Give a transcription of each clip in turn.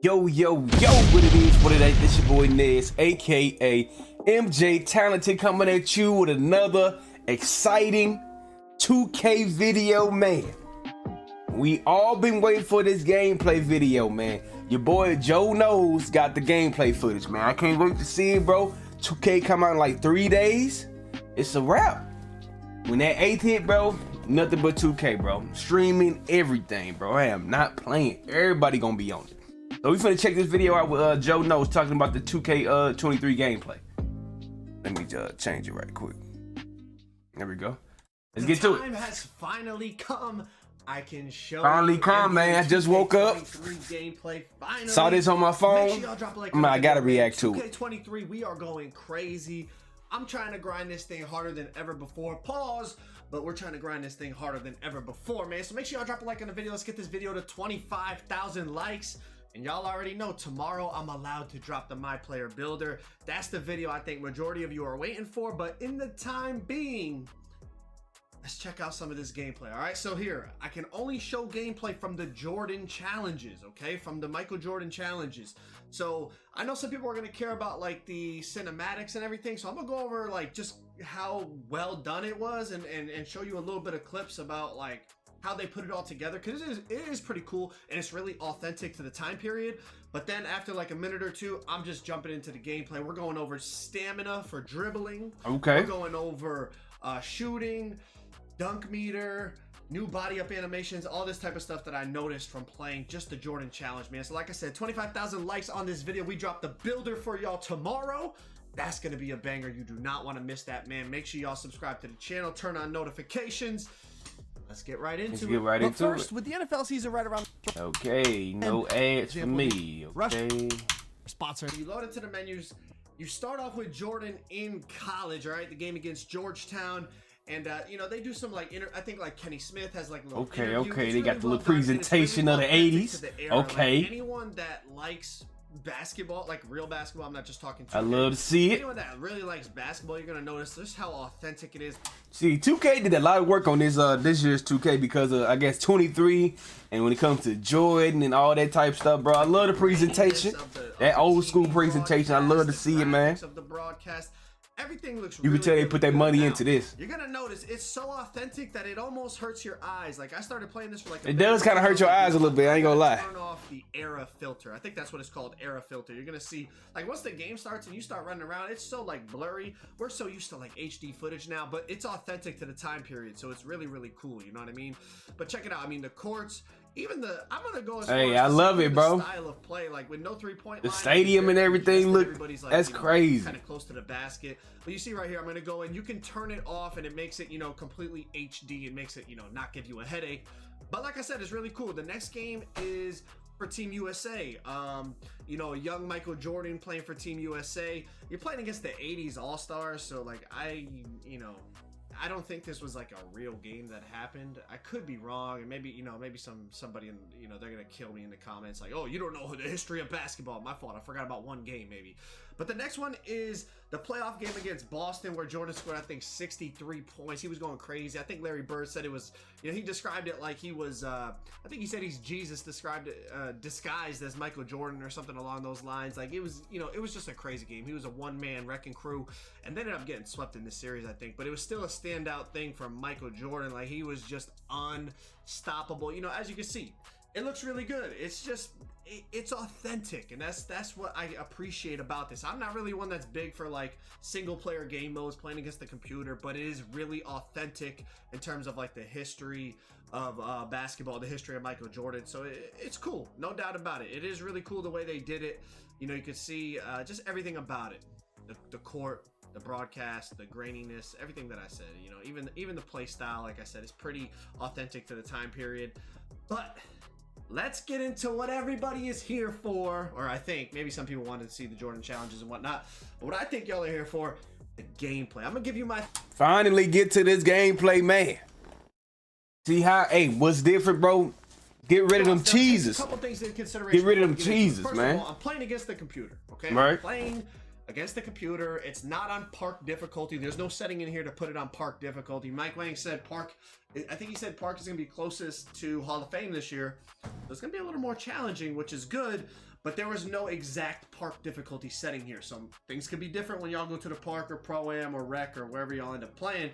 Yo, what it is, what it ain't, this your boy Nez, aka MJ Talented, coming at you with another exciting 2K video, man. We all been waiting for this gameplay video, man. Your boy Joe Knows got the gameplay footage, man. I can't wait to see it, bro. 2K come out in like 3 days. It's a wrap. When that 8th hit, bro, nothing but 2K, bro. Streaming everything, bro. I am not playing. Everybody gonna be on it. So we finna check this video out with Joe Knows talking about the 2K23 gameplay. Let me change it right quick. There we go. Let's get to it. The time has finally come. I can show Finally you come, man. I just woke up. Gameplay. Finally. Saw this on my phone. Make sure y'all drop a like. I gotta react to it. 2K23, we are going crazy. I'm trying to grind this thing harder than ever before. Pause. But we're trying to grind this thing harder than ever before, man. So make sure y'all drop a like on the video. Let's get this video to 25,000 likes. And y'all already know, tomorrow I'm allowed to drop the My Player Builder. That's the video I think majority of you are waiting for. But in the time being, let's check out some of this gameplay. All right, so here, I can only show gameplay from the Jordan challenges, okay? From the Michael Jordan challenges. So I know some people are gonna care about like the cinematics and everything. So I'm gonna go over like just how well done it was and show you a little bit of clips about like how they put it all together, because it is pretty cool and it's really authentic to the time period. But then after like a minute or two, I'm just jumping into the gameplay. We're going over stamina for dribbling. Okay. We're going over shooting, dunk meter, new body up animations, all this type of stuff that I noticed from playing just the Jordan challenge, man. So like I said, 25,000 likes on this video. We drop the builder for y'all tomorrow. That's gonna be a banger. You do not want to miss that, man. Make sure y'all subscribe to the channel, turn on notifications. Let's get right into it. But first, with the NFL season right around. Okay, no ads for me. Okay. Sponsor. You load into the menus. You start off with Jordan in college, all right? The game against Georgetown. And, you know, they do some, like, I think, like, Kenny Smith has, like, a little interview. Okay. It's They really got the well little done, and it's presentation really of the authentic 80s. to the era. Okay. Like, anyone that likes basketball, like real basketball, I'm not just talking to I love to see it. Anyone that really likes basketball, you're going to notice just how authentic it is. See, 2K did a lot of work on this year's 2K because I guess 23, and when it comes to Jordan and all that type stuff, bro, I love the presentation. That old school presentation, I love to see it, man. Of the broadcast. Everything looks You can tell they put that money into this. You're gonna notice it's so authentic that it almost hurts your eyes. Like I started playing this for like it does kind of hurt your eyes a little bit. I ain't gonna lie. Turn off the era filter. I think that's what it's called, era filter. You're gonna see like once the game starts and you start running around, it's so like blurry. We're so used to like HD footage now, but it's authentic to the time period, so it's really cool. You know what I mean? But check it out. I mean the courts. Even I'm gonna go as far as I love it, bro. Style of play, like with no 3-point the line, stadium and everything look like, that's crazy. Kind of close to the basket. But you see right here, I'm gonna go and you can turn it off and it makes it, you know, completely HD. It makes it, you know, not give you a headache. But like I said, it's really cool. The next game is for Team USA. You know, young Michael Jordan playing for Team USA. You're playing against the 80s All-Stars, so like I don't think this was like a real game that happened. I could be wrong, and maybe, you know, maybe somebody in, you know, they're gonna kill me in the comments like, oh, you don't know the history of basketball. My fault. I forgot about one game maybe. But the next one is the playoff game against Boston where Jordan scored, I think, 63 points. He was going crazy. I think Larry Bird said it was, you know, he described it like he was, I think he said he's Jesus, described it, disguised as Michael Jordan or something along those lines. Like, it was, you know, it was just a crazy game. He was a one-man wrecking crew and they ended up getting swept in this series, I think. But it was still a standout thing from Michael Jordan. Like, he was just unstoppable. You know, as you can see, it looks really good. It's just, it's authentic, and that's what I appreciate about this. I'm not really one that's big for like single player game modes playing against the computer, but it is really authentic in terms of like the history of basketball, the history of Michael Jordan. So it's cool, no doubt about it. It is really cool the way they did it. You know, you can see just everything about it, the court, the broadcast, the graininess, everything that I said. You know, even the play style, like I said, is pretty authentic to the time period. But let's get into what everybody is here for, or I think maybe some people wanted to see the Jordan challenges and whatnot, but what I think y'all are here for, the gameplay. I'm gonna give you my finally get to this gameplay, man. See how, hey, what's different, bro? Get rid of them cheeses. A couple things in consideration. Get rid of them cheeses, man. All, I'm playing against the computer, okay? Right. I'm playing against the computer. It's not on park difficulty. There's no setting in here to put it on park difficulty. Mike Wang said park, I think he said park is going to be closest to Hall of Fame this year. So it's going to be a little more challenging, which is good, but there was no exact park difficulty setting here. So things could be different when y'all go to the park or Pro-Am or Rec or wherever y'all end up playing.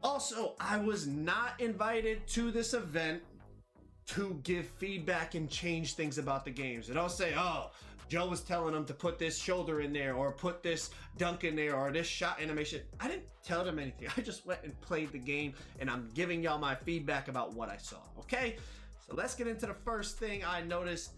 Also, I was not invited to this event to give feedback and change things about the games. They don't say, oh, Joe was telling them to put this shoulder in there or put this dunk in there or this shot animation. I didn't tell them anything. I just went and played the game, and I'm giving y'all my feedback about what I saw, okay? So let's get into the first thing I noticed.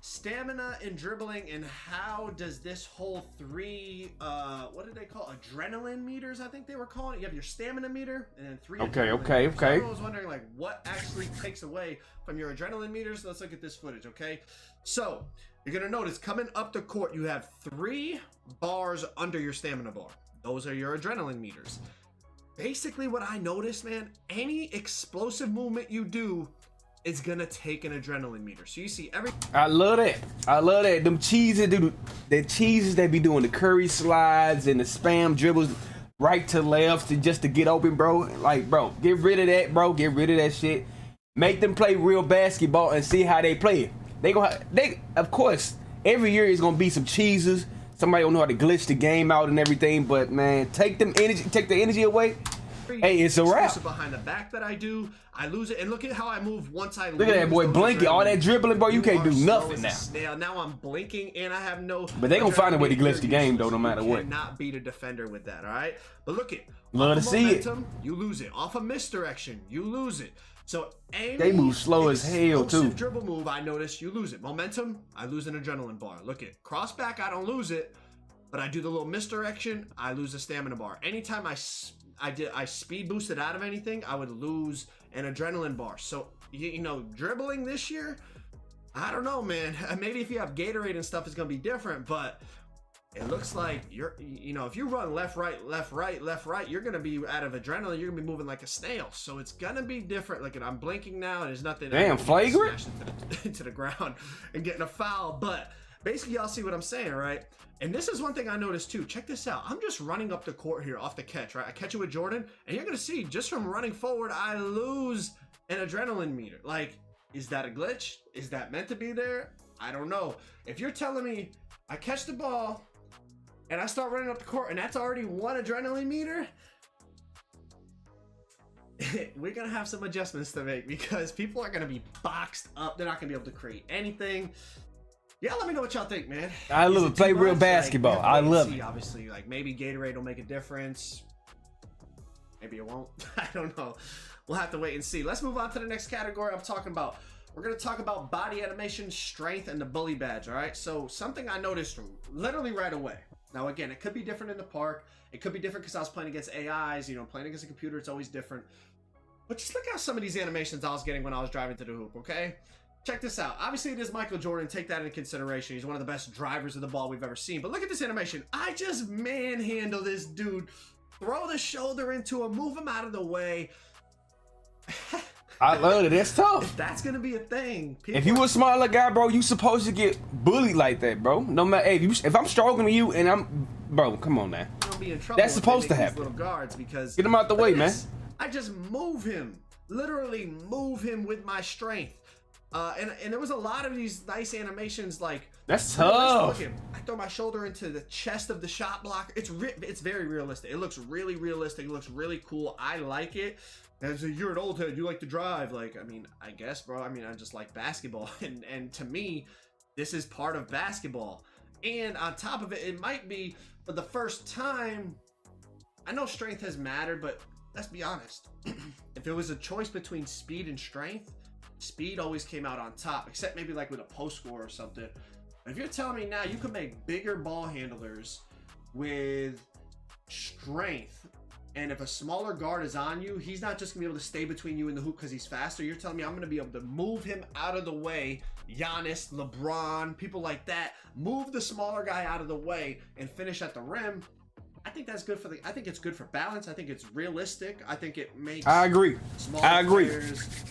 Stamina and dribbling, and how does this whole what did they call it? Adrenaline meters, I think they were calling it. You have your stamina meter and then 3 Okay. So everyone was wondering like what actually takes away from your adrenaline meters. Let's look at this footage, okay? So you're gonna notice coming up the court, you have 3 bars under your stamina bar. Those are your adrenaline meters. Basically what I noticed, man, any explosive movement you do, it's gonna take an adrenaline meter. So you see every. I love that. Them cheeses, dude. The cheeses they be doing the curry slides and the spam dribbles, right to left, and just to get open, bro. Like, bro, get rid of that, bro. Get rid of that shit. Make them play real basketball and see how they play it. Of course, every year is gonna be some cheeses. Somebody don't know how to glitch the game out and everything. But man, take the energy away. Hey, it's a wrap. Behind the back that I do, I lose it, and look at how I move once I look at that boy blinking. All that dribbling, bro. You can't do nothing now. Now I'm blinking, and I have no. But they gonna find a way to glitch the game though, no matter what. Cannot beat a defender with that. All right, but look it. Love to see it. You lose it. Off a misdirection, you lose it. So they move slow as hell too. Dribble move, I notice you lose it. Momentum, I lose an adrenaline bar. Look it. Cross back, I don't lose it, but I do the little misdirection, I lose a stamina bar. Anytime I speed boosted out of anything, I would lose an adrenaline bar. So you know, dribbling this year, I don't know, man. Maybe if you have Gatorade and stuff, it's gonna be different, but it looks like if you run left, right, you're gonna be out of adrenaline. You're gonna be moving like a snail. So it's gonna be different. Like I'm blinking now, and there's nothing. Damn, flagrant into the ground and getting a foul. But basically, y'all see what I'm saying, right? And this is one thing I noticed too. Check this out. I'm just running up the court here off the catch, right? I catch it with Jordan, and you're gonna see just from running forward, I lose an adrenaline meter. Like, is that a glitch? Is that meant to be there? I don't know. If you're telling me I catch the ball and I start running up the court and that's already 1 adrenaline meter, we're gonna have some adjustments to make because people are gonna be boxed up. They're not gonna be able to create anything. Yeah, let me know what y'all think, man. I love to play real basketball. Like, I love it. Obviously, like maybe Gatorade will make a difference. Maybe it won't. I don't know. We'll have to wait and see. Let's move on to the next category. We're going to talk about body animation, strength, and the bully badge, all right? So something I noticed literally right away. Now, again, it could be different in the park. It could be different because I was playing against AIs. You know, playing against a computer, it's always different. But just look at some of these animations I was getting when I was driving to the hoop, okay? Check this out. Obviously, it is Michael Jordan. Take that into consideration. He's one of the best drivers of the ball we've ever seen. But look at this animation. I just manhandle this dude. Throw the shoulder into him. Move him out of the way. I love it. That's tough. That's going to be a thing. If you a smaller guy, bro, you supposed to get bullied like that, bro. No matter if I'm stronger than you and I'm... Bro, come on now. You'll be in trouble. That's supposed to happen. Little guards because get him out the way, man. I just move him. Literally move him with my strength. And there was a lot of these nice animations, like that's tough. I throw my shoulder into the chest of the shot blocker. It's very realistic. It looks really realistic. It looks really cool. I like it. As you're an old head, you like to drive. Like, I mean, I guess, bro. I mean, I just like basketball, and to me, this is part of basketball. And on top of it, it might be for the first time. I know strength has mattered, but let's be honest. If it was a choice between speed and strength, speed always came out on top, except maybe like with a post score or something. If you're telling me now you can make bigger ball handlers with strength, and if a smaller guard is on you, he's not just gonna be able to stay between you and the hoop because he's faster. You're telling me I'm gonna be able to move him out of the way. Giannis, LeBron, people like that, move the smaller guy out of the way and finish at the rim. I think that's good for the. I think it's good for balance. I think it's realistic. I think it makes. I agree. I agree.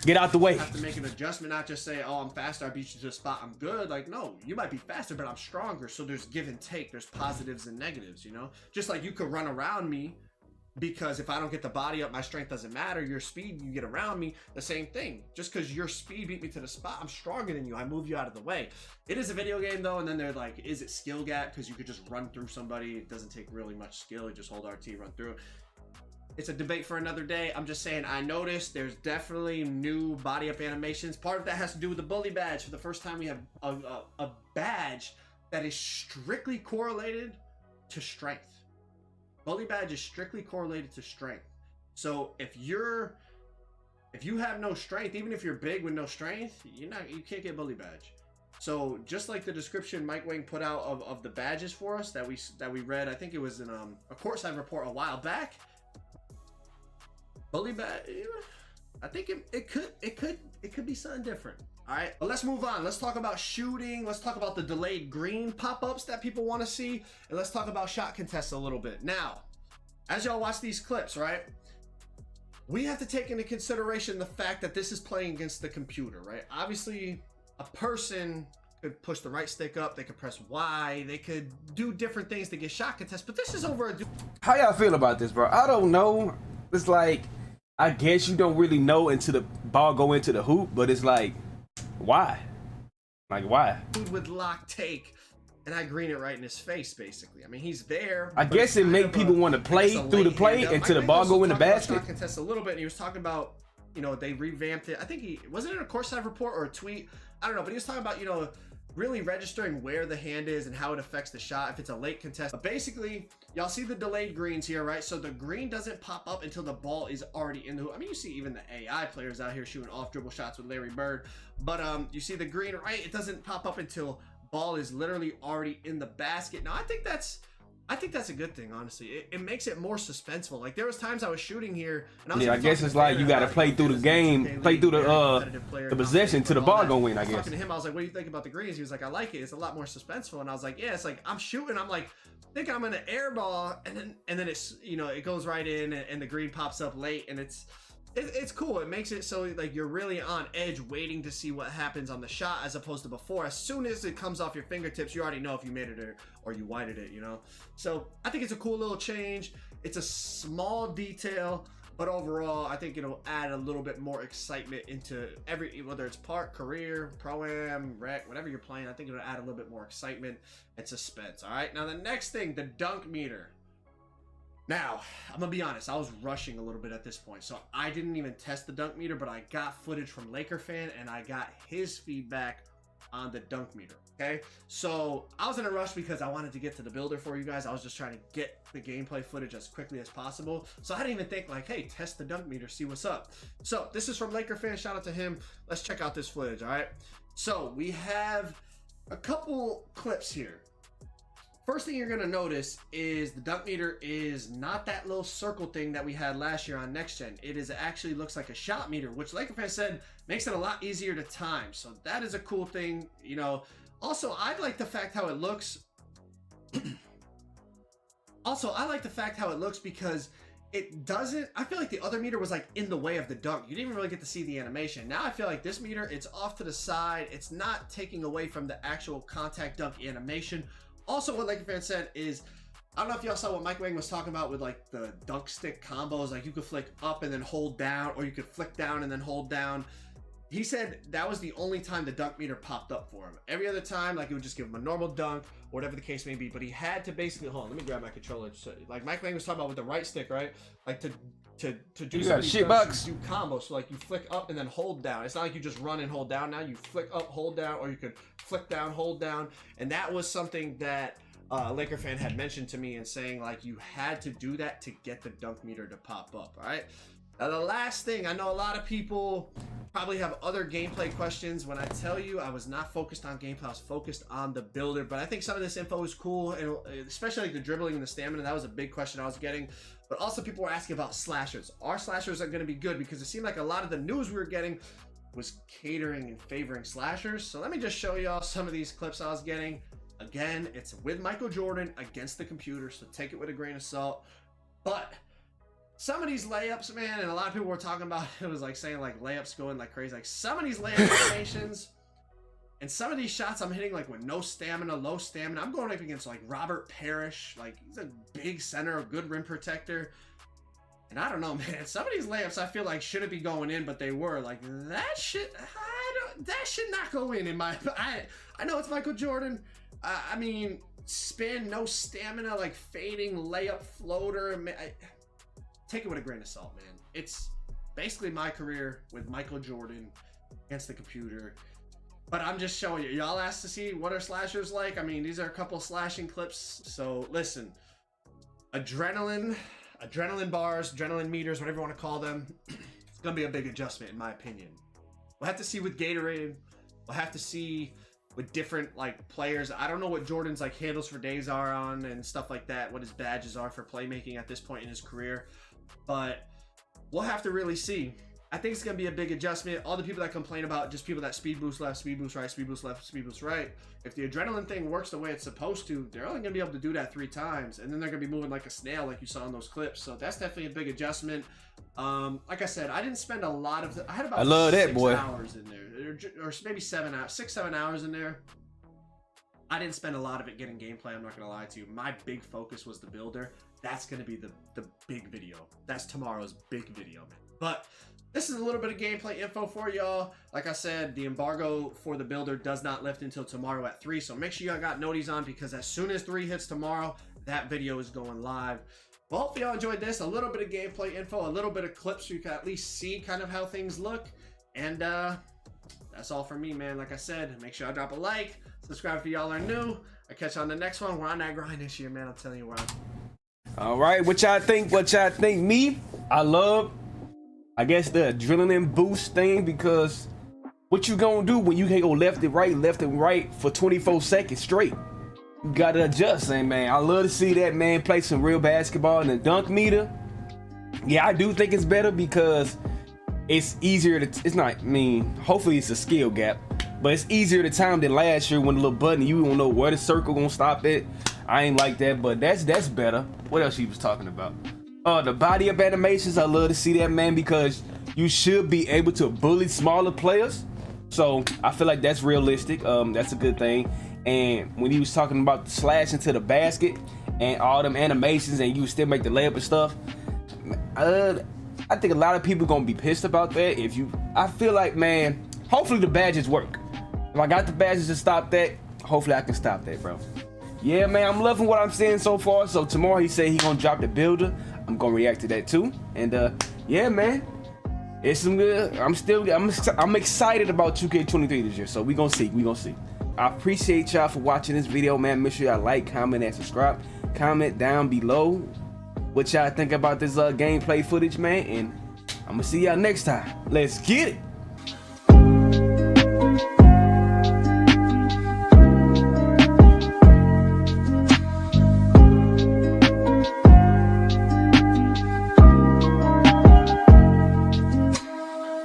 Get out the way. Have to make an adjustment, not just say, "Oh, I'm faster. I beat you to a spot. I'm good." Like, no, you might be faster, but I'm stronger. So there's give and take. There's positives and negatives. You know, just like you could run around me. Because if I don't get the body up, my strength doesn't matter. Your speed, you get around me, the same thing. Just because your speed beat me to the spot, I'm stronger than you. I move you out of the way. It is a video game, though, and then they're like, is it skill gap? Because you could just run through somebody. It doesn't take really much skill. You just hold RT, run through. It's a debate for another day. I'm just saying, I noticed there's definitely new body up animations. Part of that has to do with the bully badge. For the first time, we have a badge that is strictly correlated to strength. Bully badge is strictly correlated to strength. So if you have no strength, even if you're big with no strength, you can't get bully badge. So just like the description Mike Wang put out of the badges for us that we read, I think it was in a courtside report a while back. Bully badge, I think it could be something different. All right, but let's move on. Let's talk about shooting. Let's talk about the delayed green pop-ups that people want to see. And let's talk about shot contests a little bit. Now, as y'all watch these clips, right, we have to take into consideration the fact that this is playing against the computer, right? Obviously, a person could push the right stick up. They could press Y. They could do different things to get shot contests. But this is over a... How y'all feel about this, bro? I don't know. It's like, I guess you don't really know until the ball go into the hoop, but it's like, why? Like, why? With lock take, and I green it right in his face, basically. I mean, he's there. I guess it make people want to play through the play until the ball go in the basket. Shot contest a little bit, and he was talking about, you know, they revamped it. I think he wasn't it a courtside report or a tweet. I don't know, but he was talking about, you know, really registering where the hand is and how it affects the shot if it's a late contest. But basically, y'all see the delayed greens here, right? So the green doesn't pop up until the ball is already in the hoop. I mean, you see even the AI players out here shooting off dribble shots with Larry Bird. But you see the green, right? It doesn't pop up until ball is literally already in the basket. Now, I think that's a good thing, honestly. It makes it more suspenseful. Like, there was times I was shooting here, and I was I guess it's like you got to play through the game, play through the possession to the ball go in, I guess. Talking to him, I was like, what do you think about the greens? He was like, I like it. It's a lot more suspenseful. And I was like, yeah, it's like I'm shooting. I'm like, think I'm in an air ball, and then it's, you know, it goes right in, and the green pops up late, and it's cool. It makes it so like you're really on edge waiting to see what happens on the shot, as opposed to before. As soon as it comes off your fingertips, you already know if you made it or you whited it, you know? So I think it's a cool little change. It's a small detail, but overall, I think it'll add a little bit more excitement into whether it's park, career, pro-am, rec, whatever you're playing. I think it'll add a little bit more excitement and suspense. All right, now the next thing, the dunk meter. Now, I'm going to be honest, I was rushing a little bit at this point, so I didn't even test the dunk meter, but I got footage from Laker Fan, and I got his feedback on the dunk meter, okay? So, I was in a rush because I wanted to get to the builder for you guys. I was just trying to get the gameplay footage as quickly as possible, so I didn't even think, like, hey, test the dunk meter, see what's up. So, this is from Laker Fan, shout out to him. Let's check out this footage, all right? So, we have a couple clips here. First thing you're going to notice is the dunk meter is not that little circle thing that we had last year on Next Gen. It is actually looks like a shot meter, which Laker Fan said makes it a lot easier to time. So that is a cool thing, you know. Also, I like the fact how it looks. I like the fact how it looks because it doesn't, I feel like the other meter was like in the way of the dunk. You didn't even really get to see the animation. Now I feel like this meter, it's off to the side. It's not taking away from the actual contact dunk animation. Also, what Laker Fan said is, I don't know if y'all saw what Mike Wang was talking about with like the dunk stick combos. Like you could flick up and then hold down, or you could flick down and then hold down. He said that was the only time the dunk meter popped up for him. Every other time, like it would just give him a normal dunk, whatever the case may be. But he had to basically, hold on, let me grab my controller. So, like Mike Wang was talking about with the right stick, right? Like to do some dunks, do combos. So like you flick up and then hold down. It's not like you just run and hold down. Now you flick up, hold down, or you could flick down, hold down. And that was something that Laker Fan had mentioned to me and saying like you had to do that to get the dunk meter to pop up. All right. Now the last thing, I know a lot of people probably have other gameplay questions. When I tell you I was not focused on gameplay, I was focused on the builder. But I think some of this info is cool, and especially like the dribbling and the stamina. That was a big question I was getting. But also people were asking about slashers. Our slashers are going to be good because it seemed like a lot of the news we were getting was catering and favoring slashers. So let me just show y'all some of these clips I was getting. Again, it's with Michael Jordan against the computer, so take it with a grain of salt. But some of these layups, man, and a lot of people were talking about it was like saying like layups going like crazy. Like some of these layup animations and some of these shots I'm hitting like with no stamina, low stamina. I'm going up against like Robert Parrish. Like he's a big center, a good rim protector. And I don't know, man. Some of these layups I feel like shouldn't be going in, but they were. Like that shit, that should not go in my. I know it's Michael Jordan. I mean, spin, no stamina, like fading layup floater. Take it with a grain of salt, man. It's basically my career with Michael Jordan against the computer. But I'm just showing you. Y'all asked to see what are slashers like. I mean, these are a couple slashing clips. So listen, adrenaline bars, adrenaline meters, whatever you want to call them. It's gonna be a big adjustment in my opinion. We'll have to see with Gatorade. We'll have to see with different like players. I don't know what Jordan's like handles for days are on and stuff like that, what his badges are for playmaking at this point in his career, but we'll have to really see. I think it's gonna be a big adjustment. All the people that complain about just people that speed boost left, speed boost right, speed boost left, speed boost right, if the adrenaline thing works the way it's supposed to, they're only gonna be able to do that 3 times, and then they're gonna be moving like a snail like you saw in those clips. So that's definitely a big adjustment. Like I said, I didn't spend a lot of I had about 6 hours in there, or maybe 7 hours, 6-7 hours in there. I didn't spend a lot of it getting gameplay, I'm not gonna lie to you. My big focus was the builder. That's gonna be the big video. That's tomorrow's big video. But this is a little bit of gameplay info for y'all. Like I said, the embargo for the builder does not lift until tomorrow at 3, so make sure y'all got noties on, because as soon as 3 hits tomorrow, that video is going live. Well, hopefully y'all enjoyed this. A little bit of gameplay info, a little bit of clips so you can at least see kind of how things look. And that's all for me, man. Like I said, make sure y'all drop a like, subscribe if y'all are new. I'll catch you on the next one. We're on that grind this year, man. I'm telling you, we're on. All right, what y'all think? Me, I love, I guess, the adrenaline boost thing, because what you gonna do when you can go left and right for 24 seconds straight? You gotta adjust, and man, I love to see that man play some real basketball. And the dunk meter, yeah, I do think it's better because it's easier to, it's not, I mean, hopefully it's a skill gap, but it's easier to time than last year when the little button, you don't know where the circle gonna stop at. I ain't like that, but that's better. What else he was talking about? The body up animations, I love to see that, man, because you should be able to bully smaller players. So I feel like that's realistic. That's a good thing. And when he was talking about the slash into the basket and all them animations, and you still make the layup and stuff, I think a lot of people gonna be pissed about that. I feel like, man, hopefully the badges work. If I got the badges to stop that, hopefully I can stop that, bro. Yeah, man, I'm loving what I'm seeing so far. So tomorrow he said he gonna drop the builder. I'm gonna react to that too. And yeah, man, it's some good. I'm excited about 2K23 this year. So we gonna see. I appreciate y'all for watching this video, man. Make sure y'all like, comment, and subscribe. Comment down below what y'all think about this gameplay footage, man. And I'm gonna see y'all next time. Let's get it.